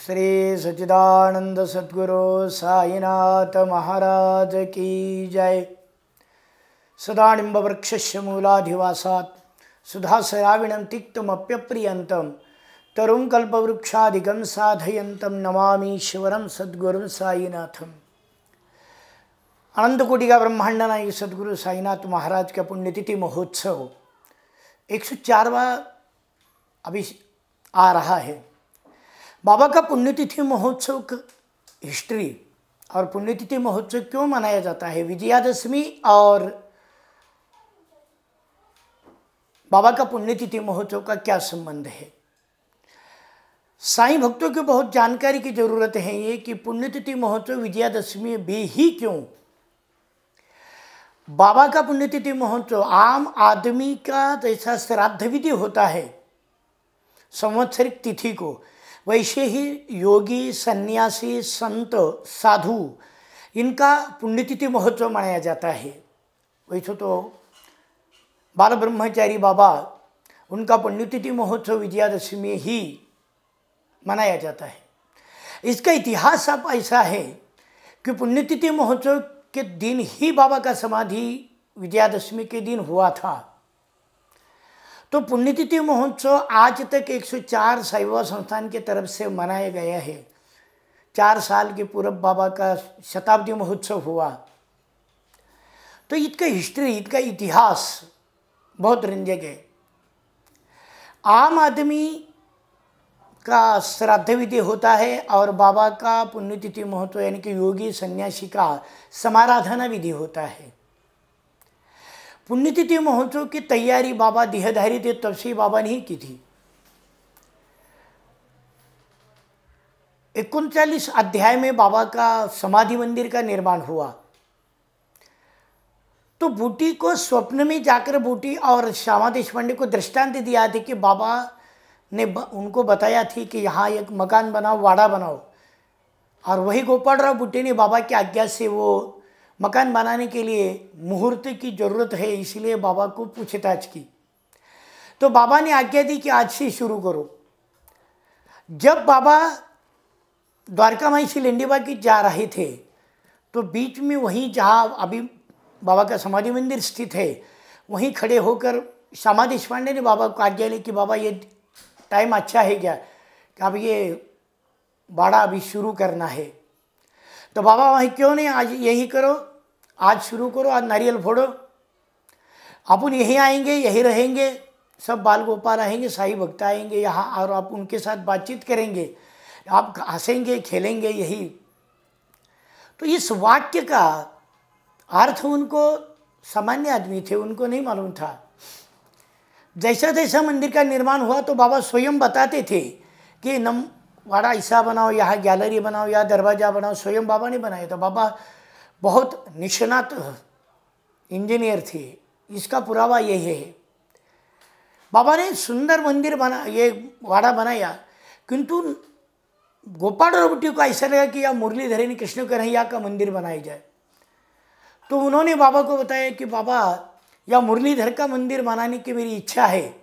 श्री सच्चिदानंद सद्गुरु साईनाथ महाराज की जय। सदानिम्ब वृक्षस्य मूलाधिवासात् सुधासराविणं तिक्तमप्यप्रियन्तं तरुं कल्पवृक्षादिकं साधयन्तं नमामि ईश्वरं सद्गुरुं साईनाथम। अनंत कोटि का ब्रह्मांड नायक सद्गुरु साईनाथ महाराज का पुण्यतिथि महोत्सव 104वां अभी आ रहा है। बाबा का पुण्यतिथि महोत्सव का हिस्ट्री और पुण्यतिथि महोत्सव क्यों मनाया जाता है, विजयादशमी और बाबा का पुण्यतिथि महोत्सव का क्या संबंध है। साईं भक्तों को बहुत जानकारी की जरूरत है ये कि पुण्यतिथि महोत्सव विजयादशमी भी ही क्यों। बाबा का पुण्यतिथि महोत्सव आम आदमी का जैसा श्राद्ध विधि होता है संवत्सरिक तिथि को, वैसे ही योगी सन्यासी संत साधु इनका पुण्यतिथि महोत्सव मनाया जाता है। वैसे तो बाल ब्रह्मचारी बाबा उनका पुण्यतिथि महोत्सव विजयादशमी ही मनाया जाता है। इसका इतिहास आप ऐसा है कि पुण्यतिथि महोत्सव के दिन ही बाबा का समाधि विजयादशमी के दिन हुआ था। तो पुण्यतिथि महोत्सव आज तक 104 साईबाबा संस्थान के तरफ से मनाया गया है। 4 साल के पूर्व बाबा का शताब्दी महोत्सव हुआ। तो इसका हिस्ट्री, इसका इतिहास बहुत रंजक है। आम आदमी का श्राद्ध विधि होता है और बाबा का पुण्यतिथि महोत्सव यानी कि योगी सन्यासी का समाराधना विधि होता है। पुण्यतिथि महोत्सव की तैयारी बाबा देहधारी थे तब से बाबा ने ही की थी। 39 अध्याय में बाबा का समाधि मंदिर का निर्माण हुआ। तो बूटी को स्वप्न में जाकर बूटी और श्यामा देशपांडे को दृष्टांत दिया था कि बाबा ने उनको बताया थी कि यहाँ एक मकान बनाओ, वाड़ा बनाओ, और वही गोपालराव बूटी ने बाबा की आज्ञा से वो मकान बनाने के लिए मुहूर्त की ज़रूरत है, इसलिए बाबा को पूछताछ की। तो बाबा ने आज्ञा दी कि आज से शुरू करो। जब बाबा द्वारका माई से लिंडीबा की जा रहे थे तो बीच में वहीं जहाँ अभी बाबा का समाधि मंदिर स्थित है वहीं खड़े होकर श्यामा देशपांडे ने बाबा को आज्ञा ली कि बाबा ये टाइम अच्छा है क्या कि अब ये बाड़ा अभी शुरू करना है। तो बाबा वहीं क्यों नहीं, आज यही करो, आज शुरू करो, आज नारियल फोड़ो, अपन यहीं आएंगे, यहीं रहेंगे, सब बाल गोपाल आएंगे, साई भक्त आएंगे यहाँ और आप उनके साथ बातचीत करेंगे, आप हंसेंगे खेलेंगे यही। तो इस वाक्य का अर्थ उनको सामान्य आदमी थे, उनको नहीं मालूम था। जैसा जैसा मंदिर का निर्माण हुआ तो बाबा स्वयं बताते थे कि वाड़ा ऐसा बनाओ, यहाँ गैलरी बनाओ, यहाँ दरवाज़ा बनाओ, स्वयं बाबा ने बनाया था। बाबा बहुत निष्णात इंजीनियर थे, इसका पुरावा यही है। बाबा ने सुंदर मंदिर बना, ये वाड़ा बनाया, किंतु गोपालराव बूटी को ऐसा लगा कि यहाँ मुरलीधर कृष्ण कन्हैया का मंदिर बनाया जाए। तो उन्होंने बाबा को बताया कि बाबा या मुरलीधर का मंदिर बनाने की मेरी इच्छा है,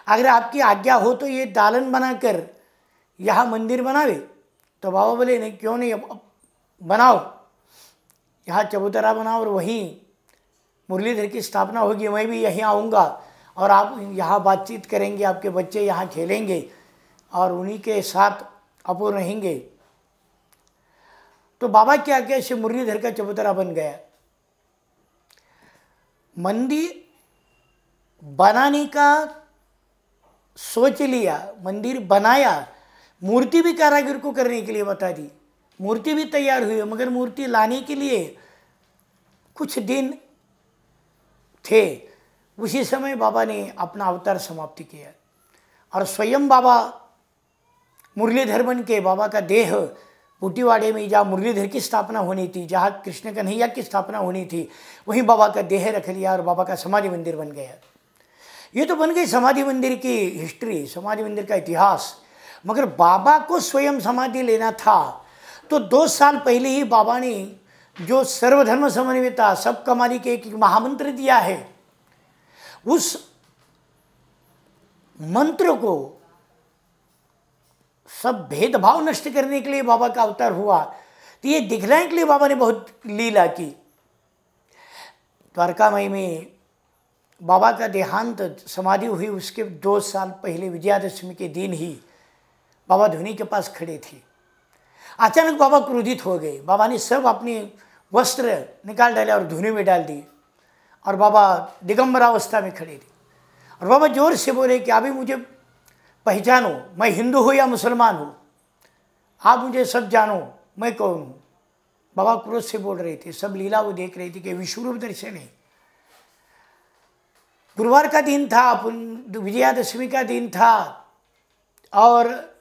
अगर आपकी आज्ञा हो तो ये दालन बनाकर यहाँ मंदिर बनावे। तो बाबा बोले नहीं, क्यों नहीं, बनाओ, यहाँ चबूतरा बनाओ और वहीं मुरलीधर की स्थापना होगी, मैं भी यहीं आऊँगा और आप यहाँ बातचीत करेंगे, आपके बच्चे यहाँ खेलेंगे और उन्हीं के साथ अपन रहेंगे। तो बाबा की आज्ञा से मुरलीधर का चबूतरा बन गया। मंदिर बनाने का सोच लिया, मंदिर बनाया, मूर्ति भी कारीगर को करने के लिए बता दी, मूर्ति भी तैयार हुई, मगर मूर्ति लाने के लिए कुछ दिन थे। उसी समय बाबा ने अपना अवतार समाप्ति किया और स्वयं बाबा मुरलीधर बन के बाबा का देह बूटीवाड़े में जहाँ मुरलीधर की स्थापना होनी थी, जहाँ कृष्ण कन्हैया की स्थापना होनी थी, वहीं बाबा का देह रख लिया और बाबा का समाधि मंदिर बन गया। ये तो बन गई समाधि मंदिर की हिस्ट्री, समाधि मंदिर का इतिहास। मगर बाबा को स्वयं समाधि लेना था तो 2 साल पहले ही बाबा ने जो सर्वधर्म समन्विता सबका मालिक एक महामंत्र दिया है, उस मंत्र को सब भेदभाव नष्ट करने के लिए बाबा का अवतार हुआ। तो ये दिखलाने के लिए बाबा ने बहुत लीला की। द्वारकामयी में बाबा का देहांत समाधि हुई उसके 2 साल पहले विजयादशमी के दिन ही बाबा धुनी के पास खड़े थे। अचानक बाबा क्रोधित हो गए। बाबा ने सब अपने वस्त्र निकाल डाले और धुनी में डाल दिए और बाबा दिगंबरावस्था में खड़े थे। और बाबा जोर से बोले कि अभी मुझे पहचानो, मैं हिंदू हूँ या मुसलमान हूँ, आप मुझे सब जानो, मैं कौन हूँ। बाबा क्रोध से बोल रहे थे। सब लीला वो देख रहे थे कि विश्वरूप दर्शन है। गुरुवार का दिन था, विजयादशमी का दिन था और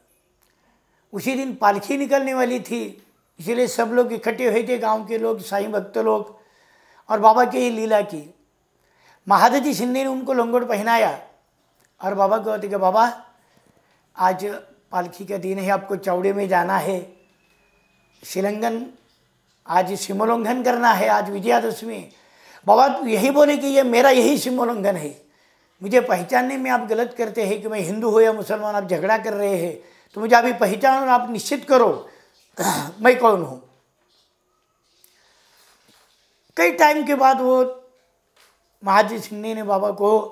उसी दिन पालकी निकलने वाली थी, इसलिए सब लोग इकट्ठे हुए थे, गांव के लोग, साईं भक्त लोग, और बाबा की लीला की। महादजी शिंदे ने उनको लंगोट पहनाया और बाबा को कहते कि बाबा आज पालकी का दिन है, आपको चौड़े में जाना है, शिलंगन आज सिमोल्लंघन करना है, आज विजयादशमी। बाबा यही बोले कि ये मेरा यही सिमोल्लंघन है, मुझे पहचानने में आप गलत करते हैं कि मैं हिंदू हो या मुसलमान, आप झगड़ा कर रहे हैं, तो मुझे अभी पहचानो और आप निश्चित करो मैं कौन हूँ। कई टाइम के बाद वो महाजी सिंह ने बाबा को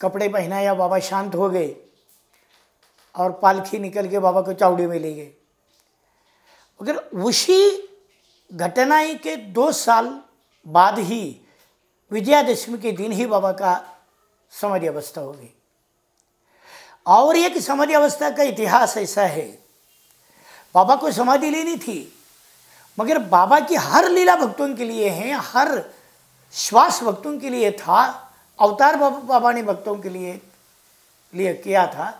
कपड़े पहनाया, बाबा शांत हो गए और पालकी निकल के बाबा को चौड़े में ले गए। मगर उसी घटना के 2 साल बाद ही विजयादशमी के दिन ही बाबा का समाधि अवस्था हो गई। और एक समाधि अवस्था का इतिहास ऐसा है, बाबा को समाधि लेनी थी मगर बाबा की हर लीला भक्तों के लिए है, हर श्वास भक्तों के लिए था, अवतार बाबा ने भक्तों के लिए किया था।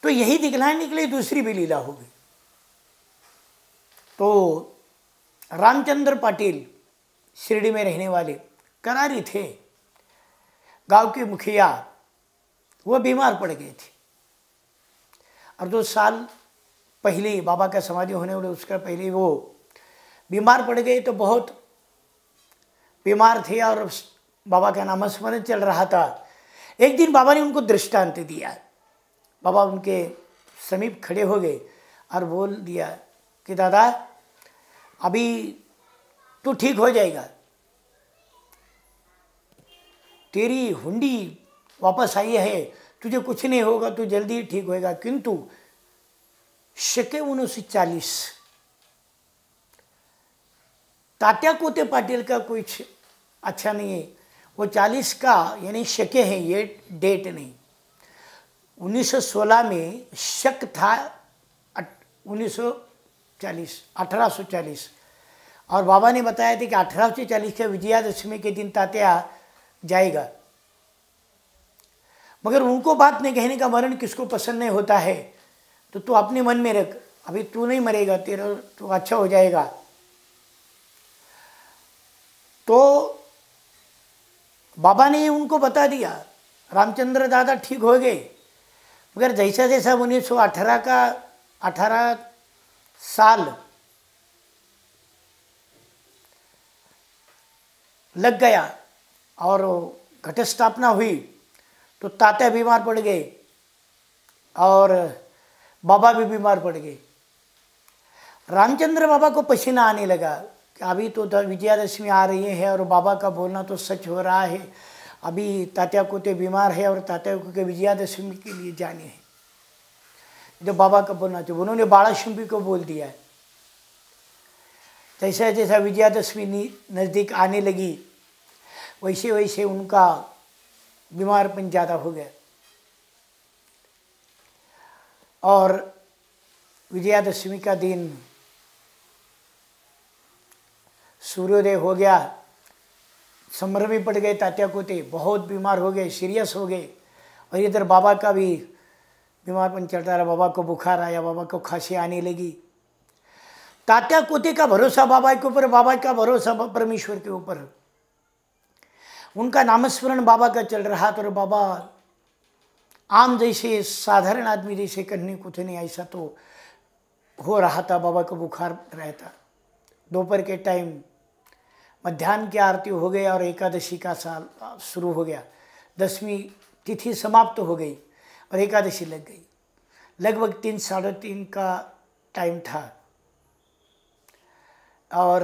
तो यही दिखलाने के लिए दूसरी भी लीला हो गई। तो रामचंद्र पाटिल शिरडी में रहने वाले करारी थे, गांव के मुखिया, वो बीमार पड़ गए थे और 2 साल पहले बाबा का समाधि होने वाले उसका पहले वो बीमार पड़ गए। तो बहुत बीमार थे और बाबा का नामस्मरण चल रहा था। एक दिन बाबा ने उनको दृष्टांत दिया। बाबा उनके समीप खड़े हो गए और बोल दिया कि दादा अभी तू ठीक हो जाएगा, तेरी हुंडी वापस आई है, तुझे कुछ नहीं होगा, तू जल्दी ठीक होएगा, किंतु शके 1940 तात्या कोते पाटिल का कुछ अच्छा नहीं है। वो 40 का यानी शके है, ये डेट नहीं। 1916 में शक था 1840 और बाबा ने बताया था कि 1840 के विजयादशमी के दिन तात्या जाएगा। मगर उनको बात नहीं कहने का, मरण किसको पसंद नहीं होता है, तो तू अपने मन में रख, अभी तू नहीं मरेगा, तेरा तो अच्छा हो जाएगा। तो बाबा ने उनको बता दिया। रामचंद्र दादा ठीक हो गए, मगर जैसा जैसा 1918 का 18 साल लग गया और घट स्थापना हुई तो तात्या बीमार पड़ गए और बाबा भी बीमार पड़ गए। रामचंद्र बाबा को पसीना आने लगा कि अभी तो विजयादशमी आ रही है और बाबा का बोलना तो सच हो रहा है, अभी तात्या कोते बीमार है और तात्या को के विजयादशमी के लिए जाने हैं, जो बाबा का बोलना चाहिए। उन्होंने बाड़ाशुंभी को बोल दिया है। जैसा जैसा विजयादशमी नज़दीक आने लगी वैसे वैसे उनका बीमारपन ज़्यादा हो गया और विजयादशमी का दिन सूर्योदय हो गया, संभ्रम में पड़ गए तात्या कोते, बहुत बीमार हो गए, सीरियस हो गए। और इधर बाबा का भी बीमारपन चलता रहा, बाबा को बुखार आया, बाबा को खांसी आने लगी। तात्या कोते का भरोसा बाबा के ऊपर, बाबा का भरोसा परमेश्वर के ऊपर। उनका नामस्मरण बाबा का चल रहा था और बाबा आम जैसे साधारण आदमी जैसे करने कुछ नहीं, ऐसा तो हो रहा था। बाबा को बुखार रहता। दोपहर के टाइम मध्याह्न की आरती हो गई और एकादशी का साल शुरू हो गया। 10वीं तिथि समाप्त हो गई और एकादशी लग गई। लगभग 3 साढ़े 3 का टाइम था और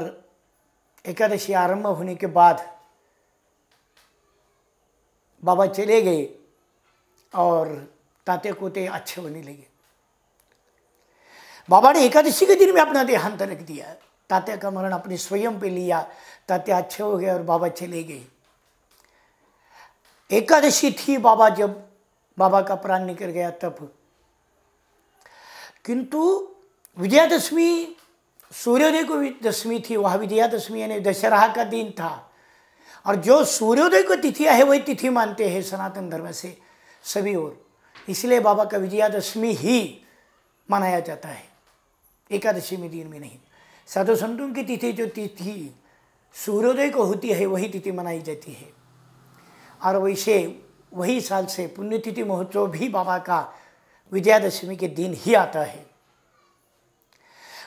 एकादशी आरंभ होने के बाद बाबा चले गए और ताते कोते अच्छे होने लगे। बाबा ने एकादशी के दिन में अपना देहांत रख दिया। तात्या का मरण अपने स्वयं पे लिया। तात्या अच्छे हो गए और बाबा चले गए। एकादशी थी बाबा जब बाबा का प्राण निकल गया तब। किंतु विजयादशमी सूर्योदय को दशमी थी, वह विजयादशमी यानी दशहरा का दिन था। और जो सूर्योदय को तिथि है वही तिथि मानते हैं सनातन धर्म से सभी ओर, इसलिए बाबा का विजयादशमी ही मनाया जाता है, एकादशी में दिन में नहीं। साधु संतों की तिथि जो तिथि सूर्योदय को होती है वही तिथि मनाई जाती है। और वैसे वही साल से पुण्यतिथि महोत्सव भी बाबा का विजयादशमी के दिन ही आता है।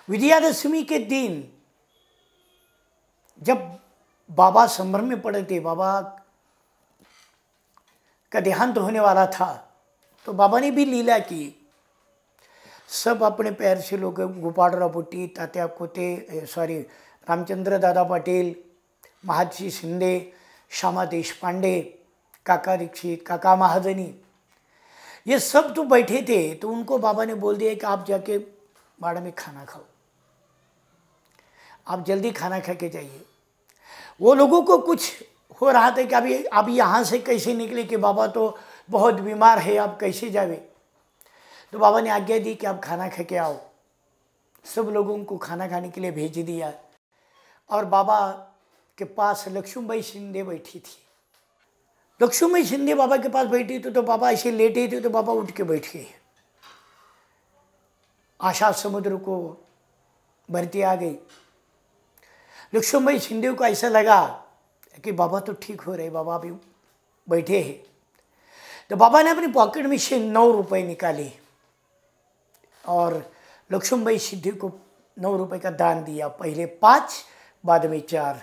विजयादशमी के दिन जब बाबा संभ्रम में पड़े थे, बाबा का देहांत होने वाला था, तो बाबा ने भी लीला की। सब अपने पैर से लोग, गोपाळराव पोटी, तात्या कोते, रामचंद्र दादा पाटील, महादजी शिंदे, श्यामा देशपांडे, काका दीक्षित, काका महाजनी, ये सब तो बैठे थे। तो उनको बाबा ने बोल दिया कि आप जाके बाड़ा में खाना खाओ, आप जल्दी खाना खा के जाइए। वो लोगों को कुछ हो रहा था कि अभी यहाँ से कैसे निकले कि बाबा तो बहुत बीमार है, आप कैसे जावे। तो बाबा ने आज्ञा दी कि आप खाना खा के आओ। सब लोगों को खाना खाने के लिए भेज दिया। और बाबा के पास लक्ष्मीबाई शिंदे बैठी थी। लक्ष्मीबाई शिंदे बाबा के पास बैठी तो बाबा ऐसे लेटे थे तो बाबा उठ के बैठ गए। आशा समुद्र को भरती आ गई। लक्ष्मीबाई शिंदे को ऐसा लगा कि बाबा तो ठीक हो रहे, बाबा भी बैठे हैं। तो बाबा ने अपनी पॉकेट में से 9 रुपए निकाले और लक्ष्मीबाई शिंदे को 9 रुपए का दान दिया। पहले 5, बाद में 4।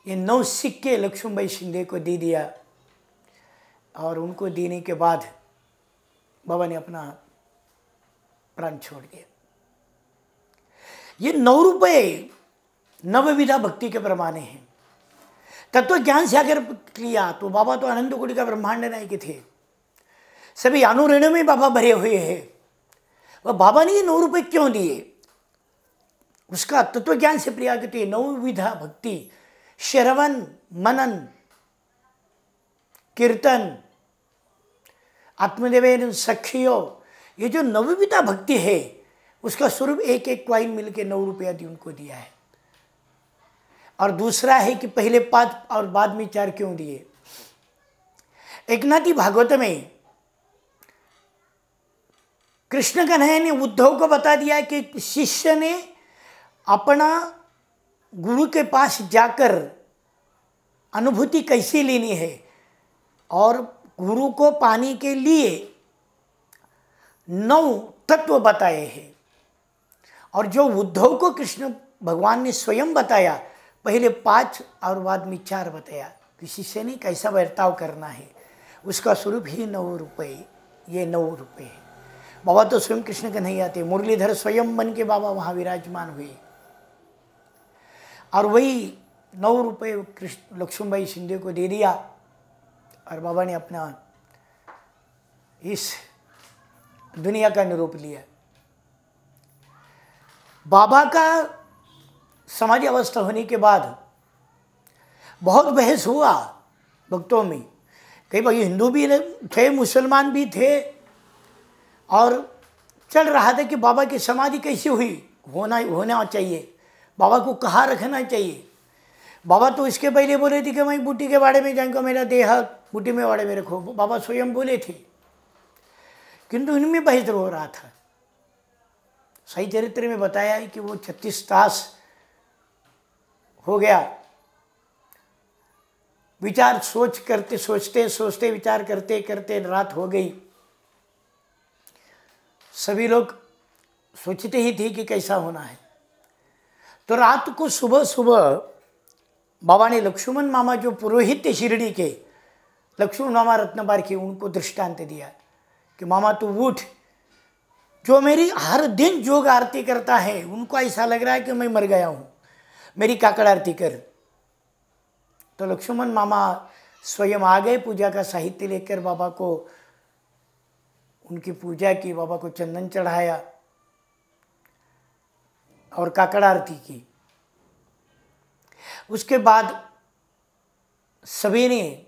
ये 9 सिक्के लक्ष्मीबाई शिंदे को दे दिया। और उनको देने के बाद बाबा ने अपना प्राण छोड़ दिया। ये 9 रुपए नवविधा भक्ति के प्रमाणे हैं। तत्व ज्ञान से अगर किया तो बाबा तो अनंत कोटि का ब्रह्मांड नायक के थे, सभी अनुरणों में बाबा भरे हुए हैं। वह बाबा ने ये 9 रुपए क्यों दिए? उसका तत्व ज्ञान से प्रिया कहते 9 विधा भक्ति, श्रवण, मनन, कीर्तन, आत्मदेवेन सखियो, ये जो 9 विधा भक्ति है उसका स्वरूप एक एक क्वाइन मिलके 9 रुपया दी उनको दिया है। और दूसरा है कि पहले 5 और बाद में 4 क्यों दिए? एकनाथी भागवत में कृष्ण कन्हैया ने उद्धव को बता दिया कि शिष्य ने अपना गुरु के पास जाकर अनुभूति कैसे लेनी है और गुरु को पाने के लिए 9 तत्व बताए हैं। और जो उद्धव को कृष्ण भगवान ने स्वयं बताया, पहले 5 और बाद में 4 बताया कि शिष्य ने कैसा बर्ताव करना है, उसका स्वरूप ही 9 रुपये। ये 9 रुपये है। बाबा तो स्वयं कृष्ण कन्हैया थे, मुरलीधर स्वयं बन के बाबा वहाँ विराजमान हुए। और वही 9 रुपये लक्ष्मीबाई शिंदे को दे दिया और बाबा ने अपना इस दुनिया का निरूप लिया। बाबा का समाधि अवस्था होने के बाद बहुत बहस हुआ भक्तों में। कई भाई हिंदू भी थे, मुसलमान भी थे, और चल रहा था कि बाबा की समाधि कैसी हुई, होना चाहिए, बाबा को कहाँ रखना चाहिए। बाबा तो इसके पहले बोले थे कि मैं बूटी के बाड़े में जाऊँगा, मेरा देह बूटी में बाड़े में रखो, बाबा स्वयं बोले थे। किंतु इनमें बहस हो रहा था। सही चरित्र में बताया है कि वो 36 तास हो गया। विचार सोचते विचार करते करते रात हो गई। सभी लोग सोचते ही थे कि कैसा होना है। तो रात को सुबह बाबा ने लक्ष्मण मामा जो पुरोहित थे शिरडी के, लक्ष्मण मामा रत्नबार के, उनको दृष्टांत दिया कि मामा तू उठ, जो मेरी हर दिन जोग आरती करता है उनको ऐसा लग रहा है कि मैं मर गया हूँ, मेरी काकड़ आरती कर। तो लक्ष्मण मामा स्वयं आ गए, पूजा का साहित्य लेकर बाबा को, उनकी पूजा की, बाबा को चंदन चढ़ाया और काकड़ आरती की। उसके बाद सभी ने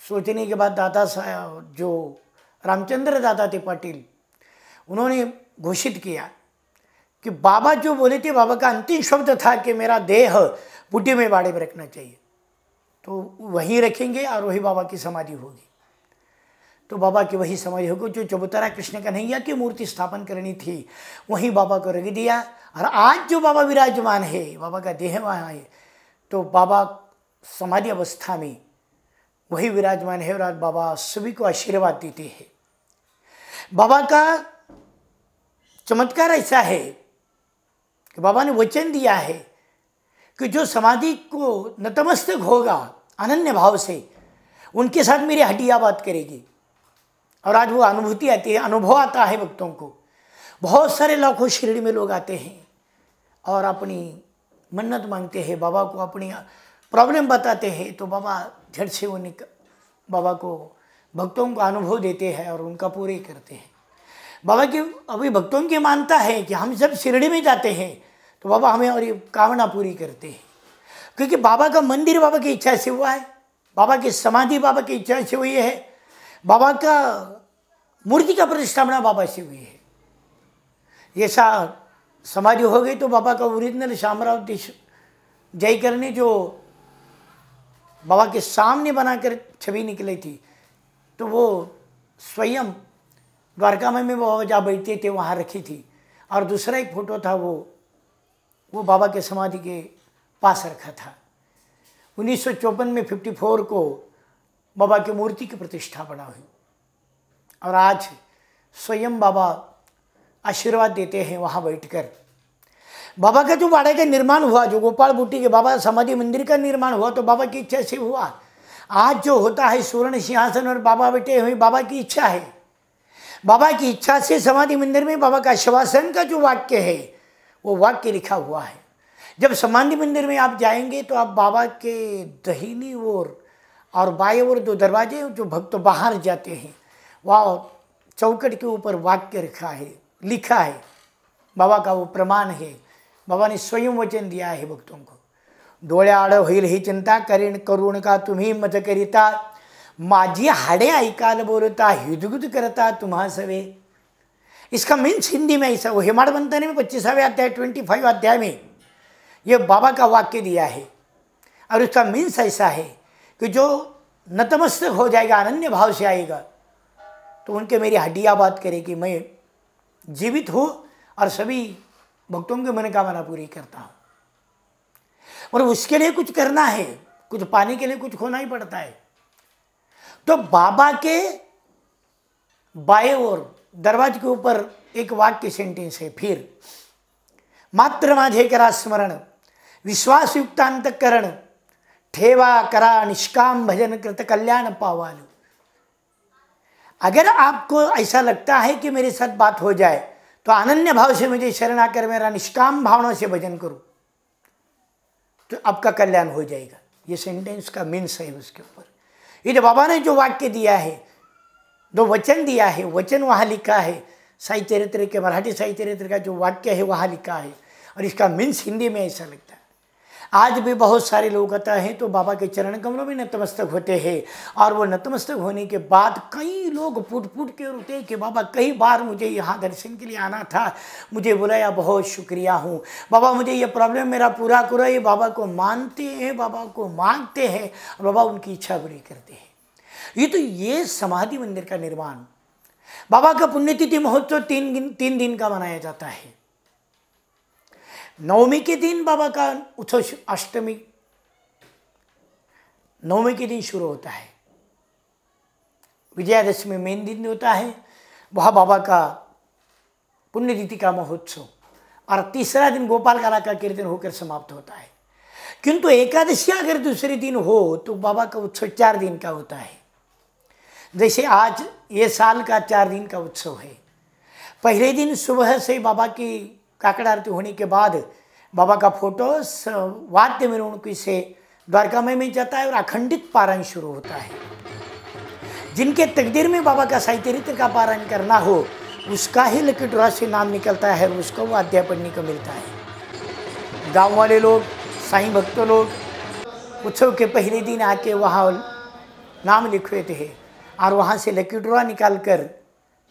सोचने के बाद दादा साहब जो रामचंद्र दादा थे पाटिल, उन्होंने घोषित किया कि बाबा जो बोले थे, बाबा का अंतिम शब्द था कि मेरा देह बूटी में बाड़े में रखना चाहिए, तो वहीं रखेंगे और वही बाबा की समाधि होगी। तो बाबा की वही समाधि होगी। जो चबूतरा कृष्ण कन्हैया की मूर्ति स्थापन करनी थी वहीं बाबा को रख दिया। और आज जो बाबा विराजमान है, बाबा का देह वहाँ है, तो बाबा समाधि अवस्था में वही विराजमान है और आज बाबा सभी को आशीर्वाद देते हैं। बाबा का चमत्कार ऐसा है कि बाबा ने वचन दिया है कि जो समाधि को नतमस्तक होगा अनन्य भाव से, उनके साथ मेरी हड्डियाँ बात करेगी। और आज वो अनुभूति आती है, अनुभव आता है भक्तों को। बहुत सारे लाखों शिरडी में लोग आते हैं और अपनी मन्नत मांगते हैं, बाबा को अपनी प्रॉब्लम बताते हैं, तो बाबा झट से वो बाबा को, भक्तों को अनुभव देते हैं और उनका पूरे करते हैं। बाबा की अभी भक्तों की मानता है कि हम जब शिरडी में जाते हैं तो बाबा हमें और ये कामना पूरी करते हैं, क्योंकि बाबा का मंदिर बाबा की इच्छा से हुआ है, बाबा की समाधि बाबा की इच्छा से हुई है, बाबा का मूर्ति का प्रतिष्ठापना बाबा से हुई है। ऐसा समाधि हो गई तो बाबा का ओरिजिनल शामराव जयकर ने जो बाबा के सामने बनाकर छवि निकली थी, तो वो स्वयं द्वारका में बाबा जहाँ बैठते थे वहाँ रखी थी। और दूसरा एक फोटो था वो बाबा के समाधि के पास रखा था। 1954 में 54 को बाबा की मूर्ति की प्रतिष्ठापना हुई और आज स्वयं बाबा आशीर्वाद देते हैं वहाँ बैठकर। बाबा का जो बाड़े का निर्माण हुआ, जो गोपाल बूटी के बाबा समाधि मंदिर का निर्माण हुआ, तो बाबा की इच्छा से हुआ। आज जो होता है स्वर्ण सिंहासन और बाबा बैठे हुए, बाबा की इच्छा है। बाबा की इच्छा से समाधि मंदिर में बाबा का शवासन का जो वाक्य है वो वाक्य लिखा हुआ है। जब समाधि मंदिर में आप जाएंगे तो आप बाबा के दाहिनी ओर और बाएं ओर दो दरवाजे, जो भक्त बाहर जाते हैं, वह चौखट के ऊपर वाक्य रखा है, लिखा है। बाबा का वो प्रमाण है। बाबा ने स्वयं वचन दिया है भक्तों को, डोळ्याआड होईल ही चिंता करीन करुण का तुम्ही मत करिता, माझी हाडे ऐकाल बोलता हिदुगुद करता तुम्हा सवे। इसका मीन्स हिंदी में ऐसा, वो हेमाड बंतने में 25वें अध्याय 25 अध्याय में ये बाबा का वाक्य दिया है। और उसका मीन्स ऐसा है कि जो नतमस्तक हो जाएगा, अनन्य भाव से आएगा, तो उनके मेरी हड्डियाँ बात करेगी, मैं जीवित हूँ और सभी भक्तों की मनोकामना पूरी करता हूँ। और उसके लिए कुछ करना है, कुछ पाने के लिए कुछ खोना ही पड़ता है। तो बाबा के बाएं ओर दरवाजे के ऊपर एक वाक्य सेंटेंस है, फिर मात्र माझे करा स्मरण विश्वास युक्तांतकरण ठेवा करा निष्काम भजन कृत कल्याण पावाल। अगर आपको ऐसा लगता है कि मेरे साथ बात हो जाए तो अनन्य भाव से मुझे शरण आकर मेरा निष्काम भावना से भजन करो तो आपका कल्याण हो जाएगा। ये सेंटेंस का मीन्स है उसके ऊपर। ये जो बाबा ने जो वाक्य दिया है, दो वचन दिया है, वचन वहाँ लिखा है, साई चरित्र के मराठी साई चरित्र का जो वाक्य है वहाँ लिखा है, और इसका मीन्स हिंदी में ऐसा लगता है। आज भी बहुत सारे लोग आते हैं तो बाबा के चरण कमलों में नतमस्तक होते हैं, और वो नतमस्तक होने के बाद कई लोग फूट फूट के रोते हैं कि बाबा कई बार मुझे यहाँ दर्शन के लिए आना था, मुझे बुलाया, बहुत शुक्रिया हूँ बाबा, मुझे ये प्रॉब्लम मेरा पूरा करो। ये बाबा को मानते हैं, बाबा को मांगते हैं और बाबा उनकी इच्छा पूरी करते हैं। ये समाधि मंदिर का निर्माण, बाबा का पुण्यतिथि महोत्सव 3 दिन का मनाया जाता है। नवमी के दिन बाबा का उत्सव, अष्टमी नवमी के दिन शुरू होता है, विजयादशमी मेन दिन होता है, वह बाबा का पुण्यतिथि का महोत्सव, और तीसरा दिन गोपाल काला का कीर्तन होकर समाप्त होता है। किंतु एकादशी अगर दूसरे दिन हो तो बाबा का उत्सव 4 दिन का होता है। जैसे आज ये साल का 4 दिन का उत्सव है। पहले दिन सुबह से बाबा की काकड़ आरती होने के बाद बाबा का फोटो वाद्य मेरवणुकी से द्वारका में जाता है और अखंडित पारायण शुरू होता है। जिनके तकदीर में बाबा का साई चरित्र का पारायण करना हो उसका ही लकी ड्रॉ से नाम निकलता है और उसको वो अध्याय पढ़ने को मिलता है। गांव वाले लोग, साईं भक्त लोग उत्सव के पहले दिन आके वहाँ नाम लिखवे थे और वहाँ से लकी ड्रॉ निकाल कर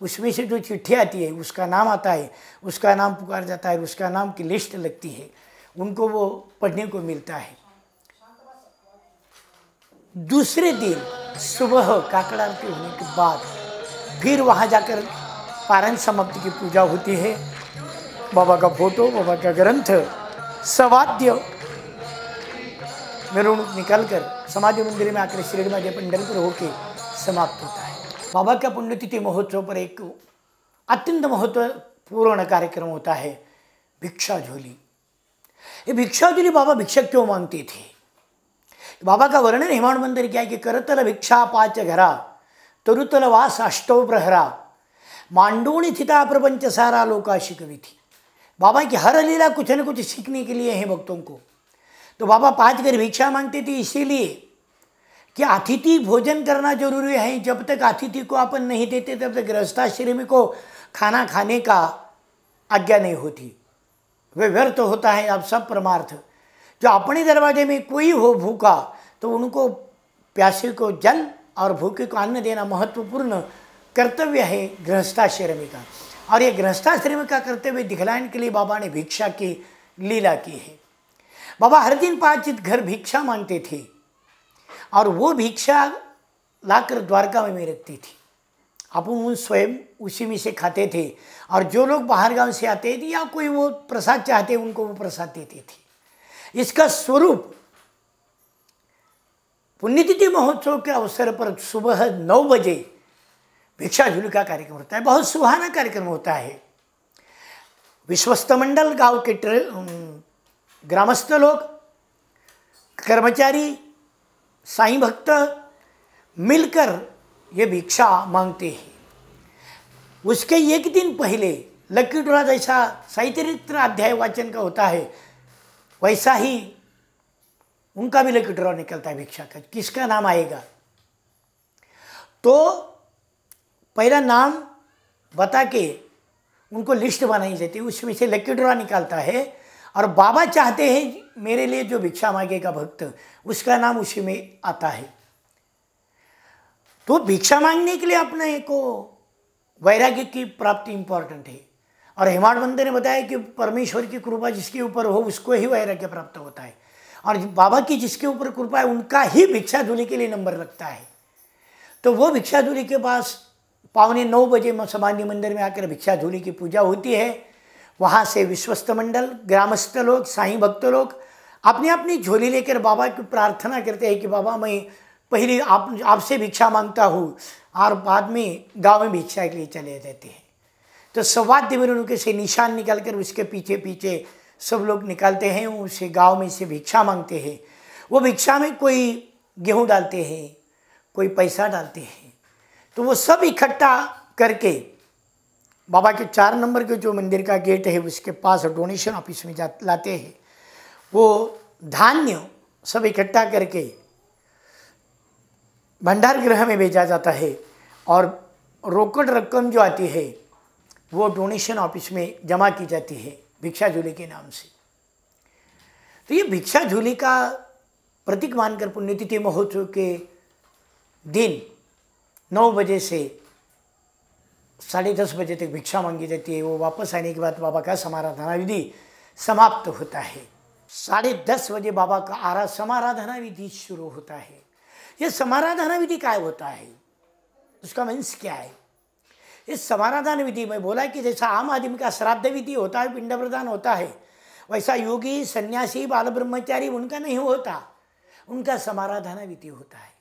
उसमें से जो चिट्ठी आती है उसका नाम आता है, उसका नाम पुकार जाता है, उसका नाम की लिस्ट लगती है, उनको वो पढ़ने को मिलता है। दूसरे दिन सुबह काकड़ आरती होने के बाद फिर वहाँ जाकर पारायण समाप्ति की पूजा होती है। बाबा का फोटो, बाबा का ग्रंथ, सवाद्य मेरवणुक निकल कर समाधि मंदिर में आकर शिरडी में पंढरपुर होके समाप्त होता है। बाबा का पुण्यतिथि महोत्सव पर एक अत्यंत महत्वपूर्ण कार्यक्रम होता है, भिक्षा झोली। ये भिक्षा झोली बाबा भिक्षा क्यों मांगते थे? बाबा का वर्णन हेमाड मंदिर क्या है कि करतल भिक्षा पाच घरा, तरुतल वास अष्टौ प्रहरा, मांडूणी थिता प्रपंच सारा लोका शिकवी थी। बाबा की हर लीला कुछ न कुछ सीखने के लिए है भक्तों को। तो बाबा 5 घर भिक्षा मांगते थे इसीलिए कि अतिथि भोजन करना जरूरी है। जब तक अतिथि को अपन नहीं देते तब तक गृहस्थाश्रमी को खाना खाने का आज्ञा नहीं होती, वे व्यर्थ होता है। अब सब परमार्थ जो अपने दरवाजे में कोई हो भूखा तो उनको प्यासे को जल और भूखे को अन्न देना महत्वपूर्ण कर्तव्य है गृहस्थाश्रमी का। और ये गृहस्थाश्रमी का कर्तव्य दिखलाने के लिए बाबा ने भिक्षा की लीला की है। बाबा हर दिन 5 घर भिक्षा मांगते थे और वो भिक्षा लाकर द्वारका में रखती थी। अपन स्वयं उसी में से खाते थे और जो लोग बाहर गांव से आते थे या कोई वो प्रसाद चाहते उनको वो प्रसाद देते थे। इसका स्वरूप पुण्यतिथि महोत्सव के अवसर पर सुबह 9 बजे भिक्षा झोली का कार्यक्रम होता है। बहुत सुहाना कार्यक्रम होता है। विश्वस्त मंडल, गांव के ग्रामस्थ लोग, कर्मचारी, साईं भक्त मिलकर ये भिक्षा मांगते हैं। उसके एक दिन पहले लकी ड्रॉ जैसा साई चरित्र अध्याय वाचन का होता है वैसा ही उनका भी लकी ड्रॉ निकलता है भिक्षा का। किसका नाम आएगा तो पहला नाम बता के उनको लिस्ट बनाई जाती है, उसमें से लकी ड्रॉ निकालता है और बाबा चाहते हैं मेरे लिए जो भिक्षा मांगेगा भक्त उसका नाम उसी में आता है। तो भिक्षा मांगने के लिए अपने को वैराग्य की प्राप्ति इंपॉर्टेंट है। और हेमाड मंदिर ने बताया कि परमेश्वर की कृपा जिसके ऊपर हो उसको ही वैराग्य प्राप्त होता है और बाबा की जिसके ऊपर कृपा है उनका ही भिक्षा झोली के लिए नंबर लगता है। तो वो भिक्षा झोली के पास 8:45 बजे समाधि मंदिर में आकर भिक्षा झोली की पूजा होती है। वहाँ से विश्वस्त मंडल, ग्रामस्थ लोग, साईं भक्त लोग अपनी अपनी झोली लेकर बाबा की प्रार्थना करते हैं कि बाबा मैं पहले आपसे भिक्षा मांगता हूँ और बाद में गांव में भिक्षा के लिए चले जाते हैं। तो सवाद्य मेरवणुकी से निशान निकालकर उसके पीछे पीछे सब लोग निकालते हैं, उसे गांव में से भिक्षा मांगते हैं। वो भिक्षा में कोई गेहूँ डालते हैं, कोई पैसा डालते हैं। तो वो सब इकट्ठा करके बाबा के 4 नंबर के जो मंदिर का गेट है उसके पास डोनेशन ऑफिस में लाते हैं। वो धान्य सब इकट्ठा करके भंडार गृह में भेजा जाता है और रोकड़ रकम जो आती है वो डोनेशन ऑफिस में जमा की जाती है भिक्षा झोली के नाम से। तो ये भिक्षा झोली का प्रतीक मानकर पुण्यतिथि महोत्सव के दिन 9 बजे से 10:30 बजे तक भिक्षा मांगी जाती है। वो वापस आने के बाद बाबा का समाराधना विधि समाप्त होता है। 10:30 बजे बाबा का समाराधना विधि शुरू होता है। ये समाराधना विधि क्या होता है, उसका मीन्स क्या है? इस समाराधना विधि में बोला कि जैसा आम आदमी का श्राद्ध विधि होता है, पिंड प्रदान होता है, वैसा योगी, सन्यासी, बाल ब्रह्मचारी उनका नहीं होता, उनका समाराधना विधि होता है।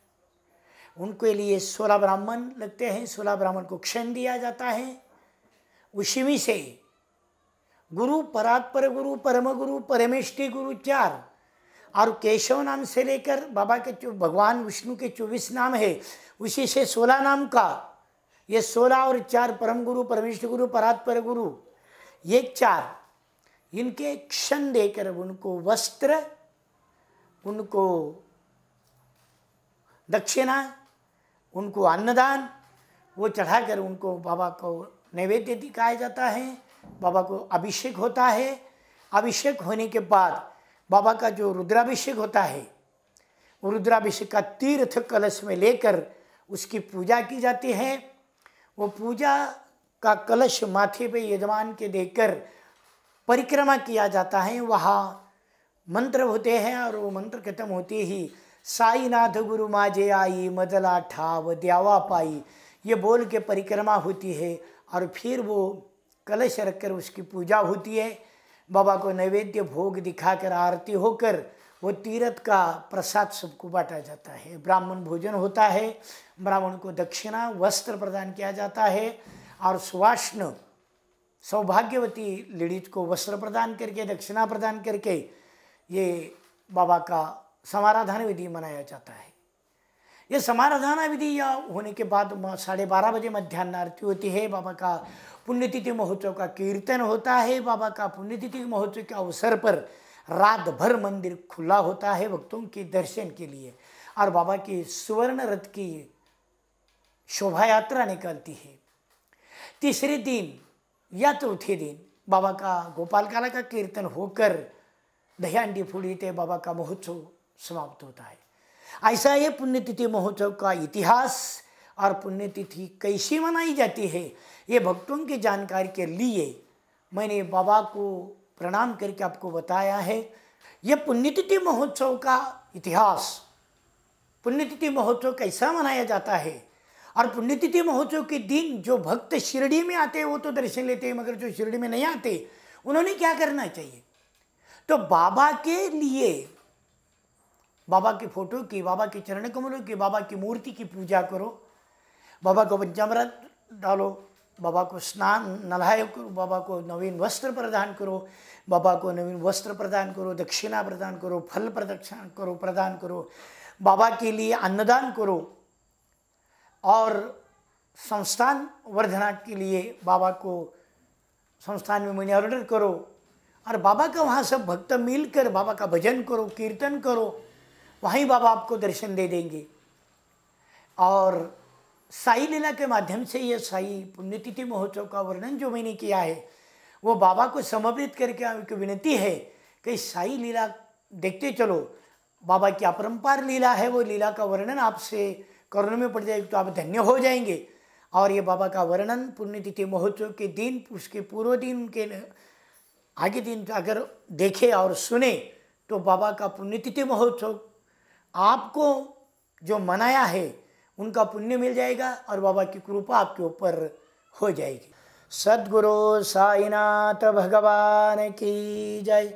उनके लिए 16 ब्राह्मण लगते हैं, 16 ब्राह्मण को क्षण दिया जाता है। उसी में से गुरु, परात्पर गुरु, परम गुरु, परमेष्टि गुरु 4 और केशव नाम से लेकर बाबा के जो भगवान विष्णु के 24 नाम है, उसी से 16 नाम का, ये 16 और 4 परम गुरु, परमेश्वर गुरु, परात्पर गुरु, ये 4, इनके क्षण देकर उनको वस्त्र, उनको दक्षिणा, उनको अन्नदान, वो चढ़ाकर उनको बाबा को नैवेद्य दिखाया जाता है। बाबा को अभिषेक होता है। अभिषेक होने के बाद बाबा का जो रुद्राभिषेक होता है, वो रुद्राभिषेक का तीर्थ कलश में लेकर उसकी पूजा की जाती है। वो पूजा का कलश माथे पे यजमान के देकर परिक्रमा किया जाता है। वहाँ मंत्र होते हैं और वो मंत्र खत्म होते ही साईनाथ गुरु माजे आई मदला ठाव द्यावा पाई, ये बोल के परिक्रमा होती है और फिर वो कलश रखकर उसकी पूजा होती है। बाबा को नैवेद्य भोग दिखाकर आरती होकर वो तीर्थ का प्रसाद सबको बांटा जाता है। ब्राह्मण भोजन होता है, ब्राह्मण को दक्षिणा वस्त्र प्रदान किया जाता है और सुवाष्ण सौभाग्यवती लेडीज को वस्त्र प्रदान करके, दक्षिणा प्रदान करके ये बाबा का समाराधन विधि मनाया जाता है। ये समाराधन विधि या होने के बाद 12:30 बजे मध्याह्न आरती होती है। बाबा का पुण्यतिथि महोत्सव का कीर्तन होता है। बाबा का पुण्यतिथि महोत्सव के अवसर पर रात भर मंदिर खुला होता है भक्तों के दर्शन के लिए और बाबा की सुवर्ण रथ की शोभा यात्रा निकलती है। तीसरे दिन या चौथे दिन बाबा का गोपाल काला का कीर्तन होकर दह्यांडी फूड़ीते बाबा का महोत्सव समाप्त होता है। ऐसा ये पुण्यतिथि महोत्सव का इतिहास और पुण्यतिथि कैसी मनाई जाती है, ये भक्तों की जानकारी के लिए मैंने बाबा को प्रणाम करके आपको बताया है। ये पुण्यतिथि महोत्सव का इतिहास, पुण्यतिथि महोत्सव कैसा मनाया जाता है और पुण्यतिथि महोत्सव के दिन जो भक्त शिरडी में आते हैं वो तो दर्शन लेते हैं, मगर जो शिरडी में नहीं आते उन्होंने क्या करना चाहिए? तो बाबा के लिए बाबा की फोटो की, बाबा के चरण कमलों की, बाबा की मूर्ति की पूजा करो, बाबा को पंचामृत डालो, बाबा को स्नान नहायो करो, बाबा को नवीन वस्त्र प्रदान करो, बाबा को नवीन वस्त्र प्रदान करो, दक्षिणा प्रदान करो, फल प्रदक्षिणा करो, प्रदान करो, बाबा के लिए अन्नदान करो और संस्थान वर्धना के लिए बाबा को संस्थान में मनी ऑर्डर करो और बाबा का वहाँ सब भक्त मिलकर बाबा का भजन करो, कीर्तन करो, वहीं बाबा आपको दर्शन दे देंगे। और साई लीला के माध्यम से ये साई पुण्यतिथि महोत्सव का वर्णन जो मैंने किया है वो बाबा को समर्पित करके आपकी विनती है कि साई लीला देखते चलो। बाबा की अपरंपार लीला है, वो लीला का वर्णन आपसे करने में पड़ जाएगी तो आप धन्य हो जाएंगे। और ये बाबा का वर्णन पुण्यतिथि महोत्सव के दिन, उसके पूर्व दिन, के आगे दिन अगर देखे और सुने तो बाबा का पुण्यतिथि महोत्सव आपको जो मनाया है उनका पुण्य मिल जाएगा और बाबा की कृपा आपके ऊपर हो जाएगी। सद्गुरु साईनाथ भगवान की जय।